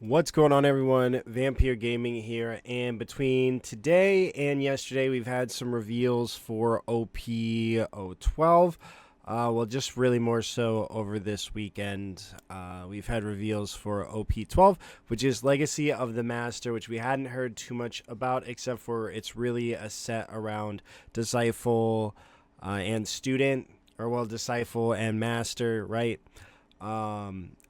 What's going on, everyone? Vampyr Gaming here, and between today and yesterday, we've had some reveals for OP-12. Well, just really more so over this weekend. We've had reveals for OP-12, which is Legacy of the Master, which we hadn't heard too much about, except for it's really a set around Disciple and Student, or well, Disciple and Master, right?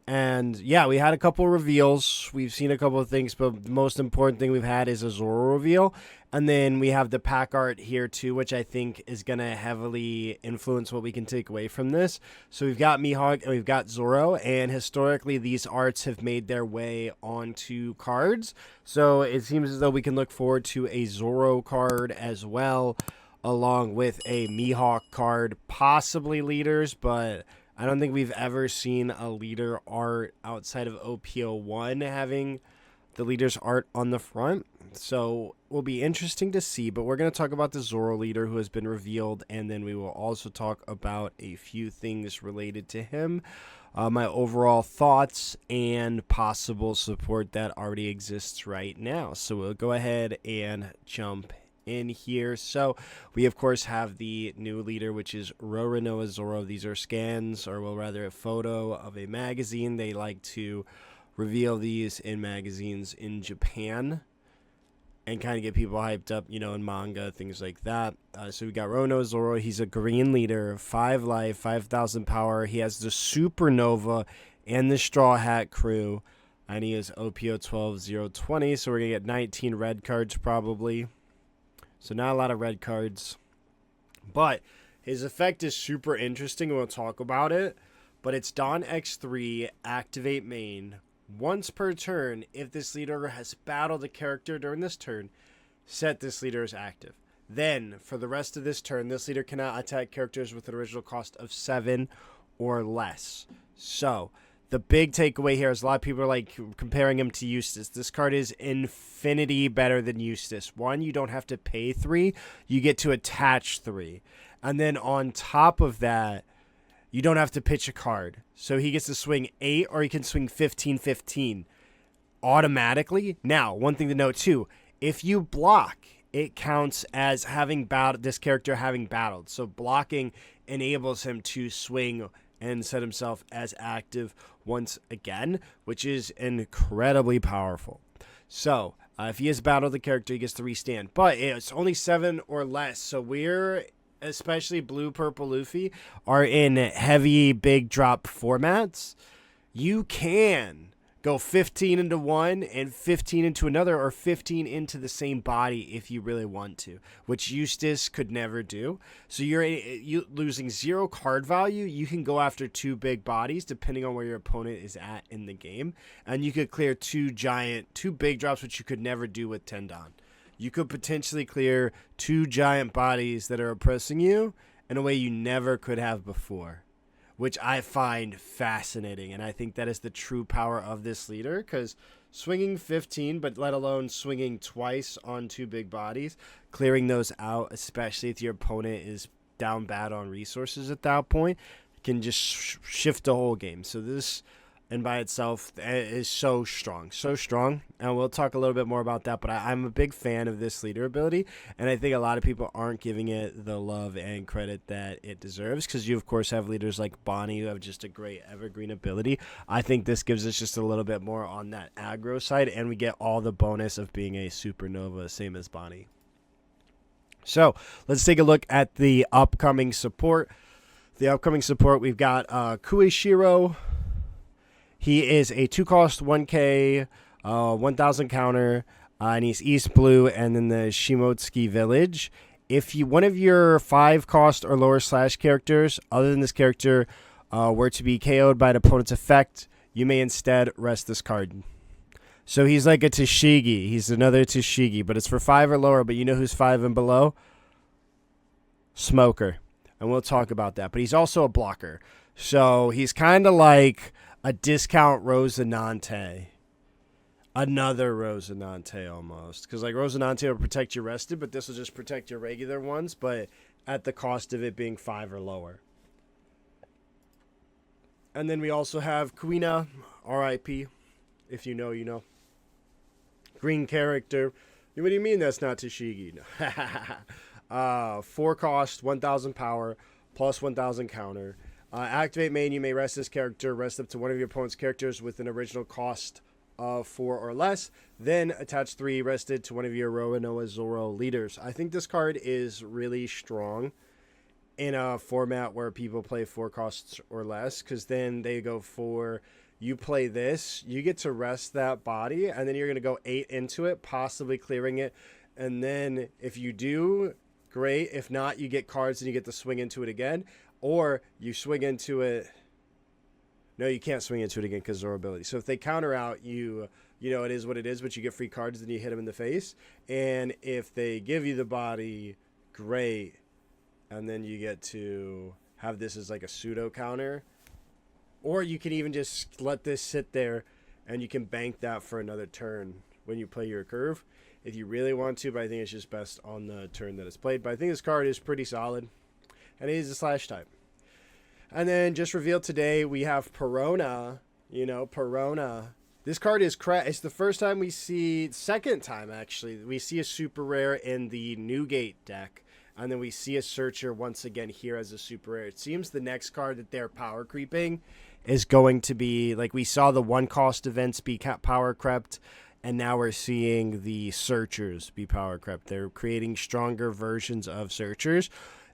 And yeah, we had a couple of reveals. We've seen a couple of things, but the most important thing we've had is a Zoro reveal. And then we have the pack art here too, which I think is going to heavily influence what we can take away from this. So we've got Mihawk and we've got Zoro, and historically these arts have made their way onto cards. So it seems as though we can look forward to a Zoro card as well, along with a Mihawk card, possibly leaders, but I don't think we've ever seen a leader art outside of OP-01 having the leader's art on the front. So it will be interesting to see, but we're going to talk about the Zoro leader who has been revealed, and then we will also talk about a few things related to him, my overall thoughts, and possible support that already exists right now. So we'll go ahead and jump in here. So we of course have the new leader, which is Roronoa Zoro. These are scans, or well, rather a photo of a magazine. They like to reveal these in magazines in Japan and kind of get people hyped up, you know, in manga, things like that. So we got Roronoa Zoro. He's a green leader, 5 life, 5,000 power. He has the Supernova and the Straw Hat crew, and he is OP-12 020. So we're gonna get 19 red cards probably. So not a lot of red cards, but his effect is super interesting, and we'll talk about it. But it's Don X3, activate main. Once per turn, if this leader has battled a character during this turn, set this leader as active. Then, for the rest of this turn, this leader cannot attack characters with an original cost of 7 or less. So the big takeaway here is a lot of people are like comparing him to Eustace. This card is infinity better than Eustace. One, you don't have to pay 3. You get to attach 3. And then on top of that, you don't have to pitch a card. So he gets to swing 8, or he can swing 15-15 automatically. Now, one thing to note too, if you block, it counts as having battled this character having battled. So blocking enables him to swing and set himself as active once again, which is incredibly powerful. So if he has battled the character, he gets to restand, but it's only 7 or less. So we're, especially Blue Purple Luffy, are in heavy big drop formats. You can go 15 into one and 15 into another, or 15 into the same body if you really want to, which Eustace could never do. So you're losing 0 card value. You can go after 2 big bodies depending on where your opponent is at in the game, and you could clear 2 big drops, which you could never do with Tendon. You could potentially clear 2 giant bodies that are oppressing you in a way you never could have before, which I find fascinating, and I think that is the true power of this leader, because swinging 15, but let alone swinging twice on 2 big bodies, clearing those out, especially if your opponent is down bad on resources at that point, can just shift the whole game. So this, and by itself, is so strong, and we'll talk a little bit more about that, but I'm a big fan of this leader ability, and I think a lot of people aren't giving it the love and credit that it deserves, because you of course have leaders like Bonnie who have just a great evergreen ability. I think this gives us just a little bit more on that aggro side, and we get all the bonus of being a Supernova, same as Bonnie. So let's take a look at the upcoming support. We've got Kuishiro. He is a 2-cost 1K, 1,000 counter, and he's East Blue, and then the Shimotsuki Village. If one of your 5-cost or lower slash characters, other than this character, were to be KO'd by an opponent's effect, you may instead rest this card. So he's like a Tashigi. He's another Tashigi, but it's for 5 or lower, but you know who's 5 and below? Smoker. And we'll talk about that. But he's also a blocker. So he's kind of like a discount Rosinante. Another Rosinante almost. Because like Rosinante will protect your rested, but this will just protect your regular ones, but at the cost of it being 5 or lower. And then we also have Kuina, RIP. If you know, you know. Green character. What do you mean that's not Tashigi? 4 cost, 1,000 power, plus 1,000 counter. Activate main, you may rest this character, rest up to one of your opponent's characters with an original cost of 4 or less. Then attach 3 rested to one of your Roronoa Zoro leaders. I think this card is really strong in a format where people play 4 costs or less, because then they go for, you play this, you get to rest that body, and then you're going to go 8 into it, possibly clearing it. And then if you do, great. If not, you get cards and you get to swing into it again. Or you swing into it. No, you can't swing into it again because Zoro ability. So if they counter out, you know, it is what it is, but you get free cards, then you hit them in the face. And if they give you the body, great. And then you get to have this as like a pseudo counter. Or you can even just let this sit there and you can bank that for another turn when you play your curve if you really want to, but I think it's just best on the turn that it's played. But I think this card is pretty solid, and it is a slash type. And then just revealed today, we have Perona. You know, Perona. This card is it's the first time we see, second time actually, we see a super rare in the Newgate deck. And then we see a searcher once again here as a super rare. It seems the next card that they're power creeping is going to be, like we saw the 1 cost events be power crept, and now we're seeing the searchers be power crept. They're creating stronger versions of searchers.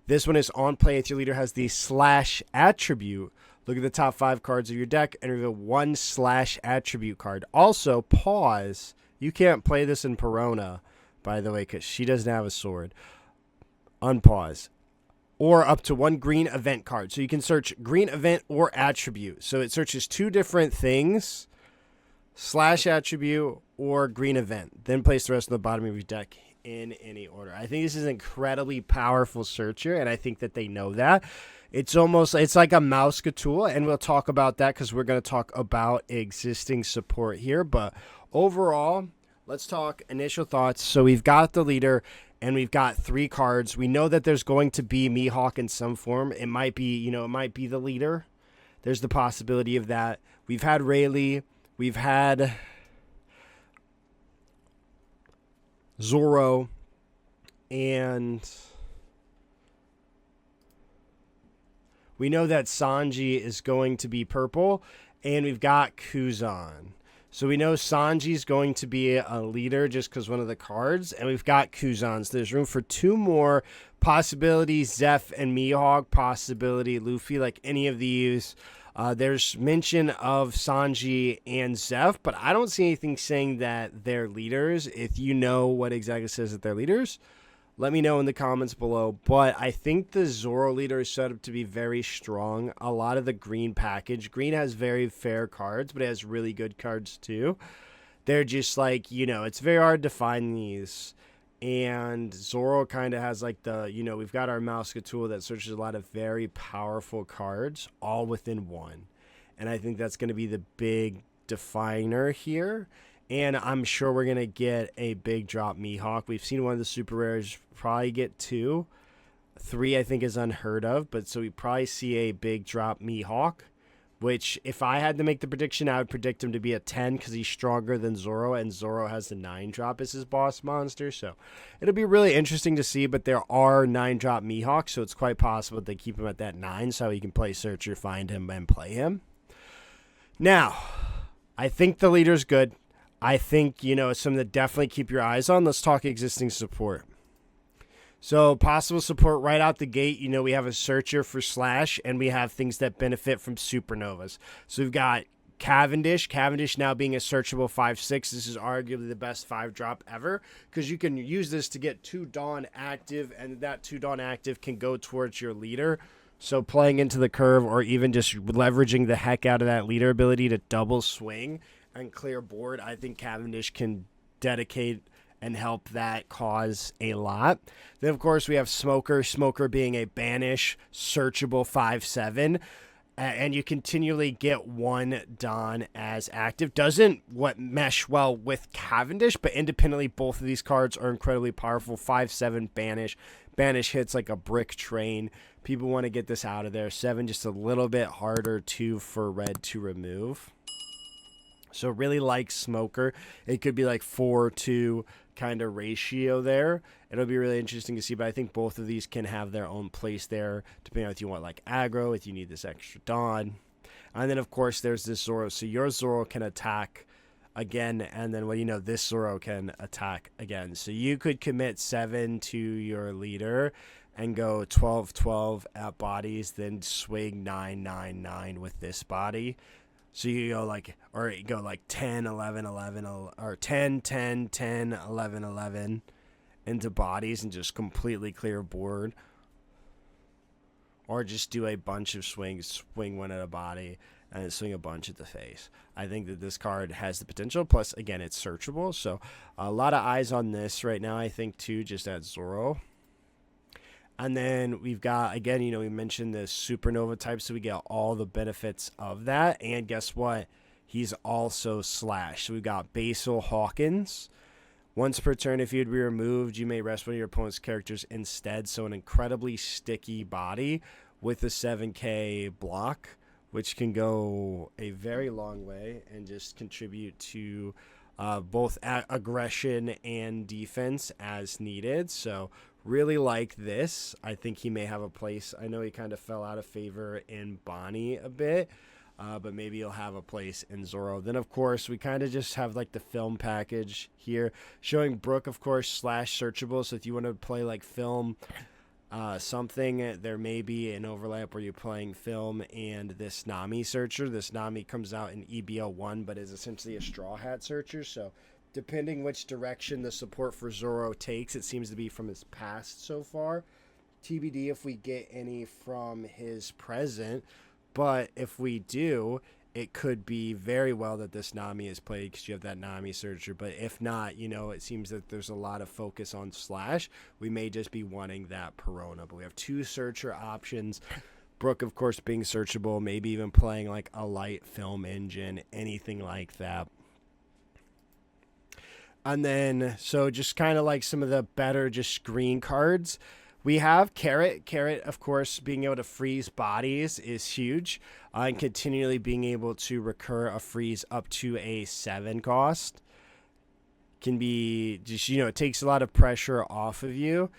This one is on play if your leader has the slash attribute. Look at the top 5 cards of your deck and reveal 1 slash attribute card. Also, pause. You can't play this in Perona, by the way, because she doesn't have a sword. Unpause. Or up to 1 green event card. So you can search green event or attribute. So it searches 2 different things, slash attribute or green event. Then place the rest of the bottom of your deck in any order. I think this is an incredibly powerful searcher, and I think that they know that. It's like a mouse tool, and we'll talk about that because we're going to talk about existing support here. But overall, let's talk initial thoughts. So we've got the leader, and we've got 3 cards. We know that there's going to be Mihawk in some form. It might be, it might be the leader. There's the possibility of that. We've had Rayleigh. We've had Zoro. And we know that Sanji is going to be purple. And we've got Kuzan. So we know Sanji's going to be a leader just because one of the cards. And we've got Kuzan. So there's room for 2 more possibilities. Zeph and Mihawk possibility. Luffy, like any of these. There's mention of Sanji and Zeph, but I don't see anything saying that they're leaders. If you know what exactly says that they're leaders, let me know in the comments below. But I think the Zoro leader is set up to be very strong. A lot of the green package. Green has very fair cards, but it has really good cards too. They're just like, it's very hard to find these. And Zoro kind of has like the, we've got our mouse tool that searches a lot of very powerful cards all within one. And I think that's going to be the big definer here. And I'm sure we're going to get a big drop Mihawk. We've seen one of the super rares probably get 2. 3 I think is unheard of. But so we probably see a big drop Mihawk. Which, if I had to make the prediction, I would predict him to be a 10 because he's stronger than Zoro, and Zoro has the 9 drop as his boss monster. So it'll be really interesting to see, but there are 9 drop Mihawks, so it's quite possible that they keep him at that 9 so he can play Searcher, find him, and play him. Now, I think the leader's good. I think, it's something to definitely keep your eyes on. Let's talk existing support. So possible support right out the gate, we have a searcher for slash, and we have things that benefit from supernovas. So we've got Cavendish now being a searchable 5/6. This is arguably the best 5-drop ever because you can use this to get 2 Dawn active, and that 2 Dawn active can go towards your leader. So playing into the curve or even just leveraging the heck out of that leader ability to double swing and clear board, I think Cavendish can dedicate and help that cause a lot. Then, of course, we have Smoker being a banish, searchable 5/7. And you continually get 1 Dawn as active. Doesn't mesh well with Cavendish, but independently, both of these cards are incredibly powerful. 5/7 banish. Banish hits like a brick train. People want to get this out of there. 7 just a little bit harder for red to remove. So really like Smoker. It could be like 4-2 kind of ratio there. It'll be really interesting to see, but I think both of these can have their own place there, depending on if you want like aggro, if you need this extra Dawn. And then, of course, there's this Zoro. So your Zoro can attack again, and then, well, you know, this Zoro can attack again. So you could commit 7 to your leader and go 12-12 at bodies, then swing 9-9-9 with this body. So you go like, or you go like 10-11-11, or 10-10-10-11-11 into bodies and just completely clear board. Or just do a bunch of swings, swing one at a body, and then swing a bunch at the face. I think that this card has the potential. Plus, again, it's searchable. So a lot of eyes on this right now, I think, too, just at Zoro. And then we've got, again, you know, we mentioned the Supernova type, so we get all the benefits of that. And guess what? He's also Slash. So we've got Basil Hawkins. Once per turn, if you'd be removed, you may rest one of your opponent's characters instead. So an incredibly sticky body with a 7k block, which can go a very long way and just contribute to both aggression and defense as needed. So really like this. I think he may have a place. I know he kind of fell out of favor in Bonnie a bit, but maybe he'll have a place in Zoro. Then, of course, we kind of just have like the film package here showing Brook, of course, slash searchable. So if you want to play like film something, there may be an overlap where you're playing film and this Nami searcher. This Nami comes out in EBL1, but is essentially a Straw Hat searcher. So depending which direction the support for Zoro takes, it seems to be from his past so far. TBD if we get any from his present. But if we do, it could be very well that this Nami is played because you have that Nami searcher. But if not, you know, it seems that there's a lot of focus on Slash. We may just be wanting that Perona. But we have 2 searcher options. Brook, of course, being searchable. Maybe even playing like a light film engine, anything like that. And then, so just kind of like some of the better just screen cards. We have Carrot. Carrot, of course, being able to freeze bodies is huge. And continually being able to recur a freeze up to a 7 cost can be just, you know, it takes a lot of pressure off of you.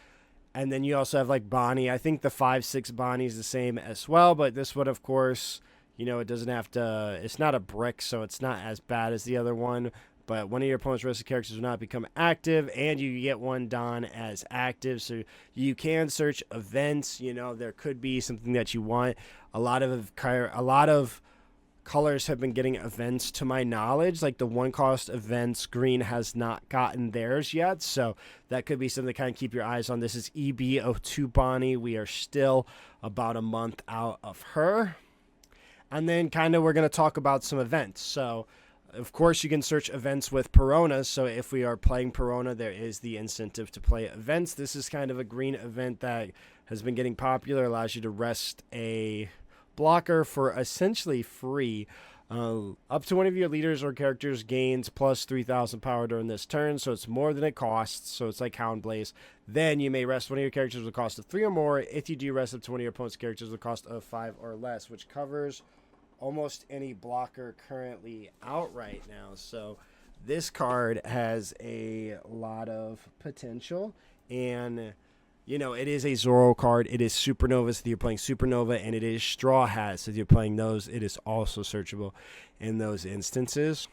And then you also have like Bonnie. I think the 5-6 Bonnie is the same as well. But this one, of course, you know, it doesn't have to, it's not a brick, so it's not as bad as the other one. But one of your opponent's rested characters will not become active, and you get one Dawn as active. So you can search events. You know, there could be something that you want. A lot of colors have been getting events, to my knowledge. Like the 1-cost events, green has not gotten theirs yet. So that could be something to kind of keep your eyes on. This is EB02 Bonnie. We are still about a month out of her. And then kind of we're going to talk about some events. So of course, you can search events with Perona. So if we are playing Perona, there is the incentive to play events. This is kind of a green event that has been getting popular. Allows you to rest a blocker for essentially free. Up to one of your leaders or characters gains plus 3,000 power during this turn. So it's more than it costs. So it's like Houndblaze. Then you may rest one of your characters with a cost of 3 or more. If you do rest up to one of your opponent's characters with a cost of 5 or less, which covers almost any blocker currently out right now. So this card has a lot of potential, and you know, it is a Zoro card. It is Supernova, so you're playing Supernova, and it is Straw Hat, so if you're playing those, it is also searchable in those instances.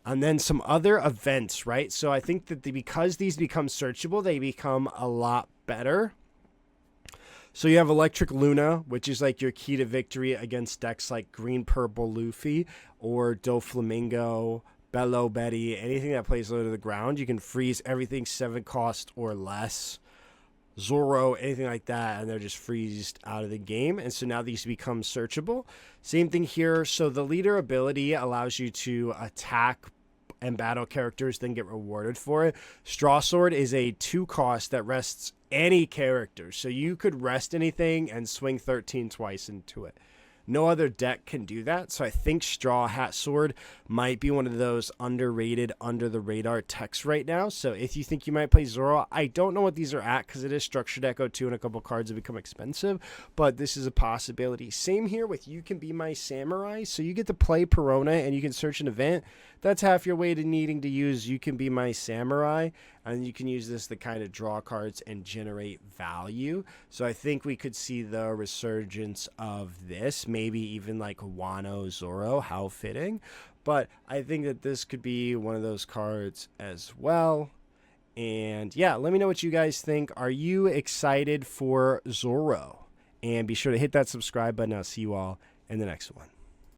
And then some other events, right? So I think that because these become searchable, they become a lot better. So you have Electric Luna, which is like your key to victory against decks like Green Purple Luffy or Doflamingo, Bello Betty, anything that plays low to the ground. You can freeze everything 7 cost or less. Zoro, anything like that, and they're just freezed out of the game. And so now these become searchable. Same thing here. So the leader ability allows you to attack and battle characters, then get rewarded for it. Straw Sword is a 2 cost that rests any character. So you could rest anything and swing 13 twice into it. No other deck can do that. So I think Straw Hat Sword might be one of those underrated, under the radar techs right now. So if you think you might play Zoro, I don't know what these are at because it is Structured Echo 2 and a couple cards have become expensive, but this is a possibility. Same here with You Can Be My Samurai. So you get to play Perona and you can search an event. That's half your way to needing to use You Can Be My Samurai, and you can use this to kind of draw cards and generate value. So I think we could see the resurgence of this, maybe even like Wano Zoro, how fitting. But I think that this could be one of those cards as well. And yeah, let me know what you guys think. Are you excited for Zoro? And be sure to hit that subscribe button. I'll see you all in the next one.